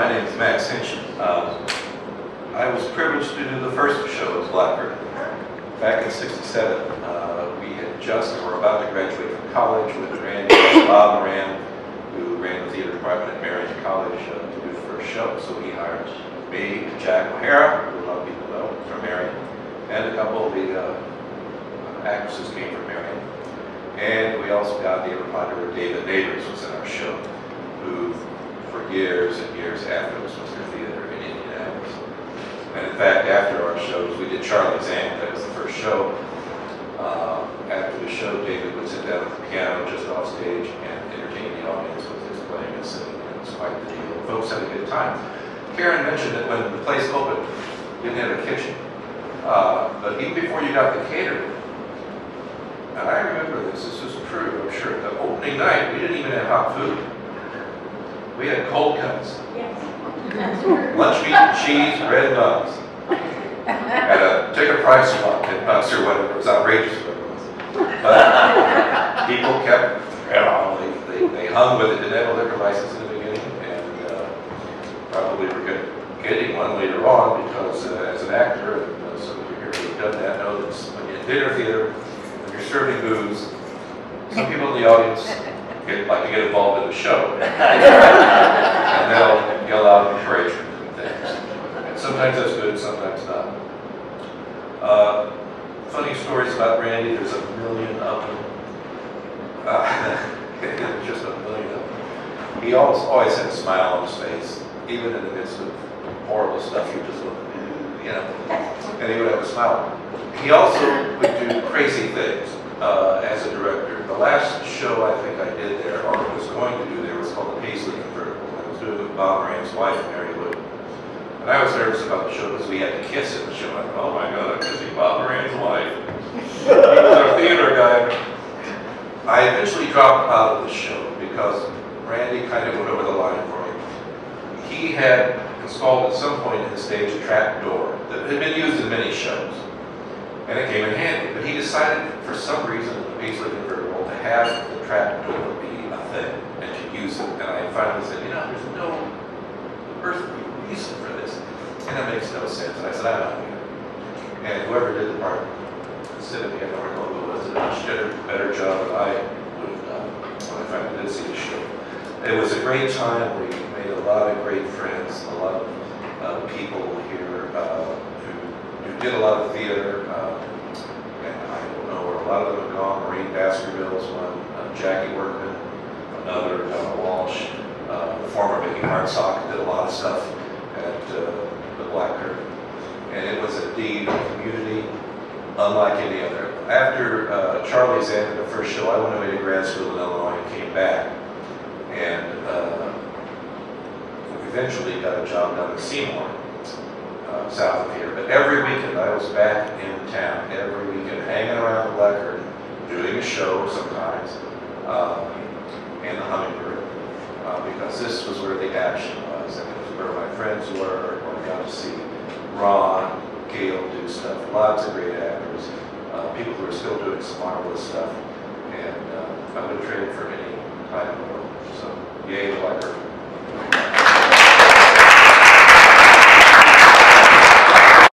my name is Max Hinch. I was privileged to do the first show as Black Curtain. Back in '67, we had just were about to graduate from college with Randy and Bob Moran, who ran the theater department at Marion College, to do the first show. So he hired me and Jack O'Hara, who a lot of people know from Marion, and a couple of the actresses came from Marion. And we also got the popular David Neighbors was in our show, who for years and years afterwards was their theater in Indianapolis. And in fact, after our shows, we did Charlie's Aunt. That was the first show. After the show, David would sit down at the piano just off stage and entertain the audience with his playing and singing. It was quite the deal. Folks had a good time. Karen mentioned that when the place opened, you didn't have a kitchen. But even before you got the catering, and I remember this is true, I'm sure, the opening night, we didn't even have hot food. We had cold cuts. Yes. Lunch meat and cheese, bread and buns. At a ticket price of $10 or whatever. It was outrageous what it was. But people kept, they hung with it. Didn't have a liquor license in the beginning, and probably were getting one later on because as an actor, and some of you here who've done that know that when you're in dinner theater, when you're serving booze, some people in the audience like to get involved in the show. And they'll yell out encouragement and things. And sometimes that's good, sometimes not. Funny stories about Randy, there's a million of them. Just a million of them. He always had a smile on his face, even in the midst of horrible stuff. He just looked, you know, and he would have a smile. He also would do crazy things as a director. The last show I think I did there, or was going to do there, was called The Paisley Convertible. I was doing it with Bob Moran's wife, Mary Lou. And I was nervous about the show because we had to kiss in the show. I thought, oh my God, I'm kissing Bob Moran's wife. He was our theater guy. I eventually dropped out of the show because Randy kind of went over the line for me. He had installed at some point in the stage a trap door that had been used in many shows. And it came in handy. But he decided, for some reason, in the Paisley Convertible, to have the trap door be a thing and to use it. And I finally said, you know, there's no earthly reason for this. And it makes no sense. And I said, I'm not doing it. And whoever did the part said at the end, I don't know who it was, did a much better job than I would have done when I finally did see the show. It was a great time. We made a lot of great friends, a lot of people here who did a lot of theater. And I don't know where a lot of them have gone. Maureen Baskerville's one, Jackie Workman, another, Donna Walsh, the former Mickey Hartsock did a lot of stuff at the Black Curtain. And it was indeed a community unlike any other. After Charlie's Aunt, the first show, I went away to grad school in Illinois and came back. And eventually got a job down in Seymour, south of here. But every weekend I was back in town, every weekend, hanging around the Black Curtain, doing a show sometimes, and the Hummingbird, because this was where the action was, and it was where my friends were, where I got to see Ron, Gail do stuff, lots of great actors, people who are still doing some marvelous stuff, and I would trade it for any time in the world. So, yay, Black Curtain.